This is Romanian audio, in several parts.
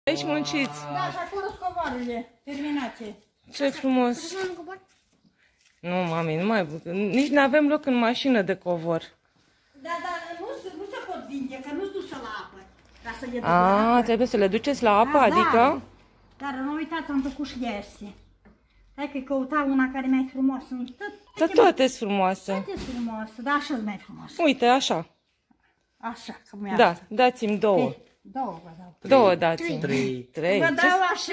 Aici munciți. Da, și acolo scovoarele terminate. Ce frumos. Nu, mami, nu mai... Nici nu avem loc în mașină de covor. Da, dar nu se pot vinde, că nu-s dusă la apă. Ca să le duc A, la apă. trebuie să le duceți la apă, Da, adică? da. Dar nu uitați, am făcut și iese. Hai că căuta una care e mai frumoasă. Dar toate sunt frumoase. Toate sunt frumoase, dar așa e mai frumoasă. Uite, așa. Așa, cum e Da, asta. dați-mi două. Două vă dau. Două dați-mi. Trei. Vă dau așa,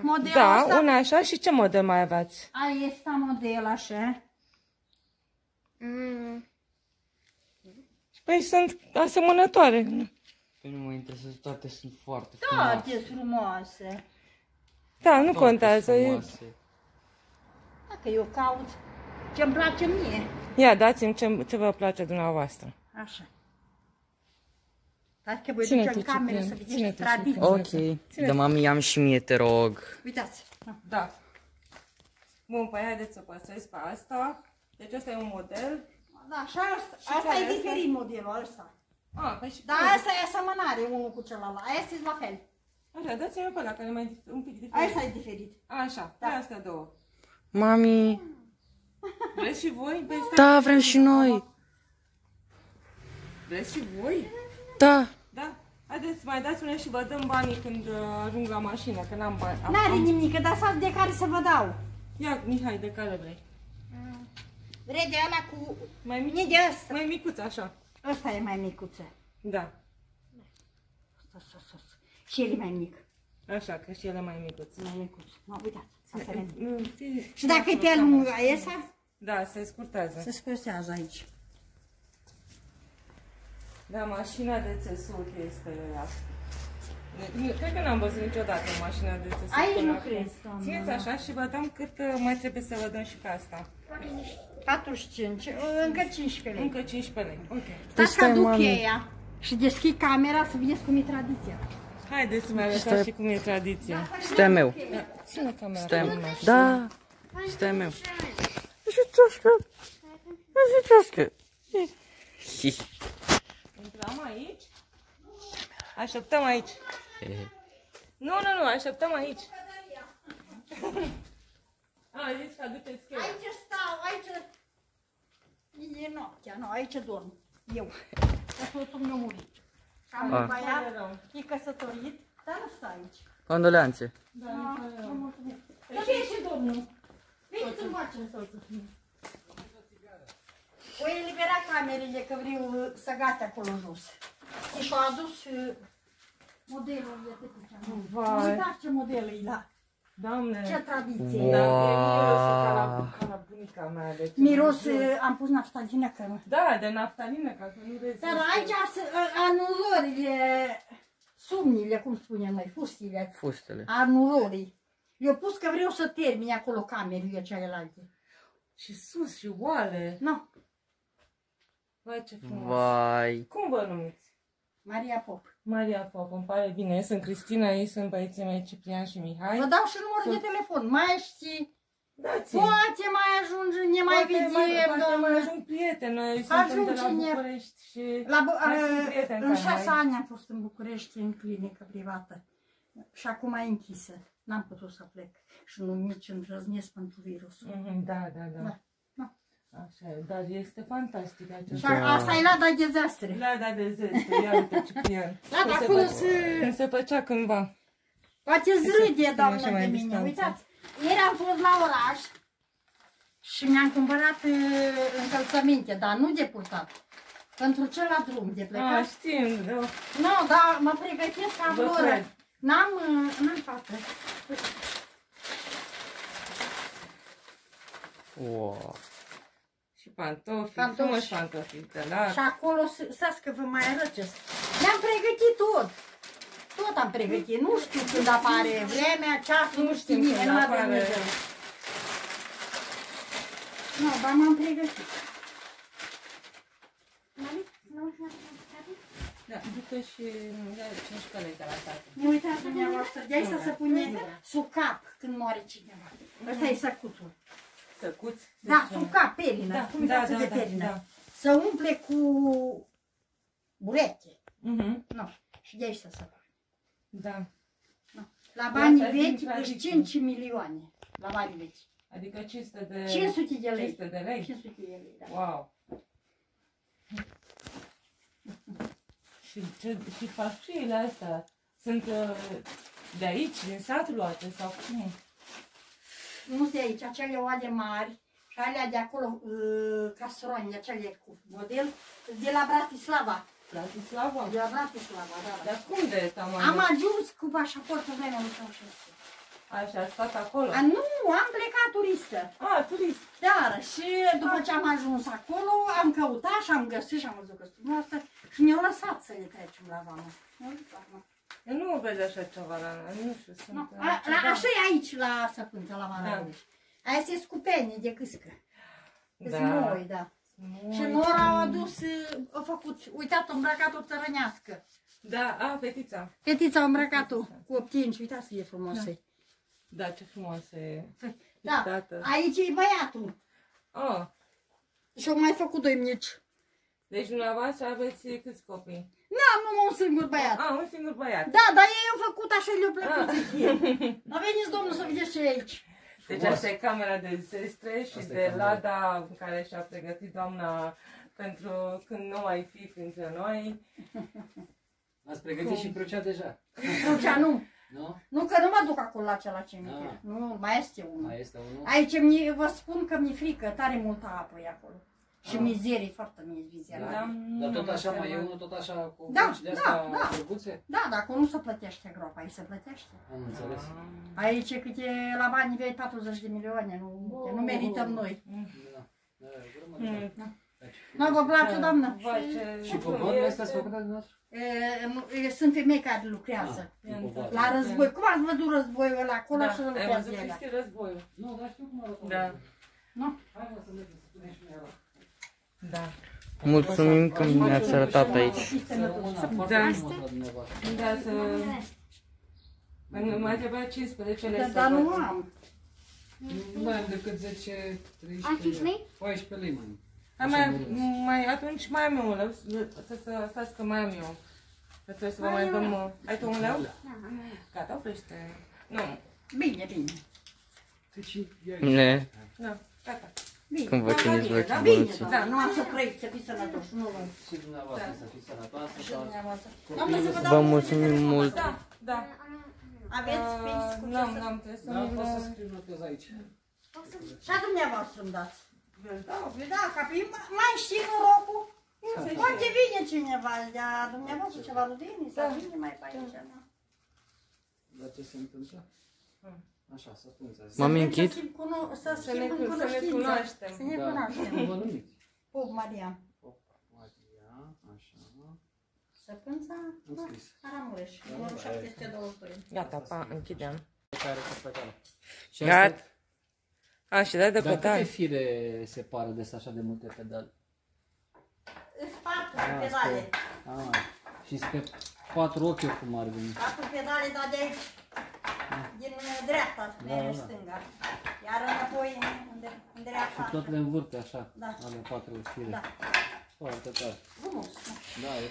modelul Da, ăsta. una așa și ce model mai aveți? Aia este model așa. Păi sunt asemănătoare. Păi nu mă interesează, toate sunt foarte frumoase. Toate sunt frumoase. Da, nu Toate contează. sunt frumoase. Dacă eu caut ce-mi place mie. Ia, dați-mi ce vă place dumneavoastră. Așa. Dar că voi Ține duce tu, în cameră Ciprian, să ține vedeți tu, tradiții. Ok, dar mami, ia-mi și mie, te rog. Uitați. Da. Bun, păi haideți să păstrez pe asta. Deci ăsta e un model. Da, și asta care e este? diferit modelul ăsta. Ah, păi și Dar asta e asemănare unul cu celălalt. Aia este la fel. Așa, dați-mi pe ăla care e mai un pic diferit. Asta e diferit. Așa, da. Astea două. Mami, Vreți și voi? Păi stai. da, vrem și noi. Vreți și voi? Da. Da. Haideți, mai dați-mi și vă dăm banii când ajung la mașină, că n-am bani. N-are nimic, dar să de care să vă dau. Ia, Mihai, de care vrei? Vrei de ăla cu... Mai mic? Nu de ăsta. Mai micuț, așa. Ăsta e mai micuță. Da. Sus. Și el e mai mic. Așa, că și ele mai micuț. Mai micuț. Mă, uitați. Asta e. Nu, Și dacă e pe lungă, ăsta, Da, se scurtează. se scursează aici. Da, mașina de țesut este ea. Cred că n-am văzut niciodată o mașină de țesut. Aici până nu acum. crezi, doamnă. Țineți așa și vă dăm cât mai trebuie să vă dăm și pe asta. 45, încă 15 lei. Încă 15 lei. Ok. Stați că stai, aduc mami. cheia și deschid camera să vedeți cum e tradiția. Haideți să mai arătați și cum e tradiția. Stai meu. Da, ține camera. Stai pe meu. mână. Da. Stai meu. Intrăm aici? Așteptăm aici. Nu, așteptăm aici. A, zici că aduceți cheia. Aici stau, aici... E noaptea, nu, aici dorm. Eu. Că soțul meu murit. Și am un băiat, e căsătorit, dar nu stă aici. Condoleanțe. Da, Vă mulțumesc. Dar ce și domnul? Veni să-mi facem soțul. O elibera camerele, că vreau să gata acolo jos. Și și-a adus modelul de tătice. Vai. Uitați ce model e la. Doamne. Ce tradiție. Da, e mirosul ca la bunica mea. Deci Miros, am pus naftalină că... Da, de naftalină, ca să nu vezi. Dar aici anulările, sumnile, cum spunem noi, fustile, Fustele. anulării. Eu pus că vreau să termine acolo camerele celelalte. Și sus, și oale. Nu, Vai, ce frumos. Vai. Cum vă numiți? Maria Pop. Maria Pop, îmi pare bine. Eu sunt Cristina, ei sunt băieții mei Ciprian și Mihai. Vă dau și numărul de telefon, mai știi? Dați-mi. Poate mai ajunge, ne mai vedem, Poate mai doamne. ajung prieteni. Noi suntem de la Ajunge București și La mai sunt prieteni în care 6 mai- ani am fost în București, în clinică privată. Și acum e închisă. N-am putut să plec. Și nu nici îndrăznesc pentru virusul. Da. Da. Așa e, dar este fantastic Și acest. asta e Lada Dezastre. Lada de zestre, ia uite Ciprian. Lada, Cum se acolo făcea- Cum se făcea cândva. Poate zrâde, așa doamnă, mai de în mine. distanță. Uitați, ieri am fost la oraș și mi-am cumpărat încălțăminte, dar nu de purtat. Pentru ce la drum de plecat. Știm, da. Nu, dar mă pregătesc ca Vă oră. cred. N-am fată. Wow. Și pantofi, Pantofi. frumoși pantofi de la... Și acolo, stați că vă mai arătesc. Mi-am pregătit tot. Tot am pregătit. Nu știu când apare vremea, ceasul, nu știu nimeni, numai Dumnezeu. Nu, dar m-am pregătit. Da, ducă și 15 lei de la tată. Nu uitați dumneavoastră, de aici să se pune sub cap când moare cineva. Ăsta e săcuțul. Săcuți? Da, sub cap, perină. Da, Cum da, de perină. Să umple cu bureche. Nu, și de aici să se facă. Da. La banii Asta e din vechi tradiție. își 5 milioane. La banii vechi. Adică 500 de... 500 de lei. 500 de lei? 500 de lei, da. Wow! Și farfurile astea sunt de aici, din sat luate sau cum? Nu de aici, acele oade mari și alea de acolo, castroane, acele cu model, de la Bratislava. Bratislava? De la Bratislava, da. Dar cum de tamanul? Am ajuns cu pașaportul meu în 1900. Așa, a stat acolo? Nu, am plecat turistă. Turist. Dar și după ce am ajuns acolo, am căutat și am găsit și am văzut că sunt noastră și ne-au lăsat să le trecem la vamă. Eu nu văd așa ceva la noi, nu știu, sunt... No, așa e aici la Săpânța, la Maramureș. Aia se scupenie de câscă. Da. Sunt noi, da. Și Nora au adus, au făcut, uitați, îmbrăcat-o țărănească. Da, fetița. Fetița a îmbrăcat-o cu 8 inci, uitați ce e frumoasă. Da, ce frumoasă e. Da, Tată. aici e băiatul. Oh, Și au mai făcut 2 mici. deci dumneavoastră aveți câți copii? N-am numai un singur băiat. Un singur băiat. Da, dar ei au făcut așa, le-au plăcut să fie. Dar veniți, domnul, să vedeți ce e aici. Deci asta e camera de zestre și Asta e de camera. Lada în care și-a pregătit doamna pentru când nu mai fi printre noi. Ați pregătit și crucea deja, Crucea nu. nu? Nu, că nu mă duc acolo la acela cimitir. Ah. Nu, mai este unul. Mai este unul? Aici vă spun că mi-e frică, tare multă apă e acolo. Și mizerie, foarte mizerie. Dar tot așa mai e unul, tot așa cu Da, cruci de da, astea da. drăguțe? Da, dacă nu se plătește groapa, aici se plătește. Am înțeles. Aici cât e la banii vei 40 de milioane, nu merităm noi. Da. Da, e o grămadă. Deci, Nu vă place, doamnă? Vai, și pogoarele astea sunt făcute de noastră? Sunt femei care lucrează. Da. La război. Cum ați văzut războiul ăla acolo și Ai lucrează văzut ele? Cristi războiul? Nu, dar știu cum arată. Da. Nu? Hai mă să mergem, să punem și noi ăla. Da. Mulțumim că ne-ați arătat aici. Să rămână foarte Da. frumos la dumneavoastră. Da, să... Mai trebuia 15 lei să Dar nu văd. am. Nu mai am decât 10, 13 Ai 5 lei? 14 lei mai am. Atunci mai am eu un leu, să stați că mai am eu. Că trebuie să vă mai dăm... Ai tu un leu? Da, am. Gata, oprește. Nu, Bine, bine. Deci, ia Ne, da, gata. Bine. când vă chinuiți voi cu Bine, bănuții. da, nu am să trăiți, să fiți sănătoși. Nu vă. și dumneavoastră să fiți sănătoasă. Și Să... dumneavoastră. Doamne, să vă Vă dau mulțumim mult. Da, da. Aveți pix cu ce să... N-am, trebuie să Da, nu... poți să scriu notez aici. Și a dumneavoastră îmi dați. Da, Da, ca pe mai știi norocul. Poate vine cineva de a dumneavoastră ceva rudini, să vine mai pe aici. da. Dar ce se întâmplă? Așa, să spuneți. M-am închid? Să Să ne schimb în cunoștință. cunoaștem. Să ne Da, cunoaștem. cum vă numiți? Pop Maria. Maria, așa. Săpânța, Am scris. Aramureș, numărul 722. Gata, pa, închidem. Care cu spătare. Și Gata. A, și dai de Dar petal. câte fire separă de așa de multe pedale? Îți 4 pedale. Și pe 4 ochi cum ar veni. 4 pedale, dar de aici, din dreapta, în stânga. Iar înapoi în dreapta. Și tot le învârte așa, Da. ale 4 fire. Da. Foarte tare. Frumos. Da, e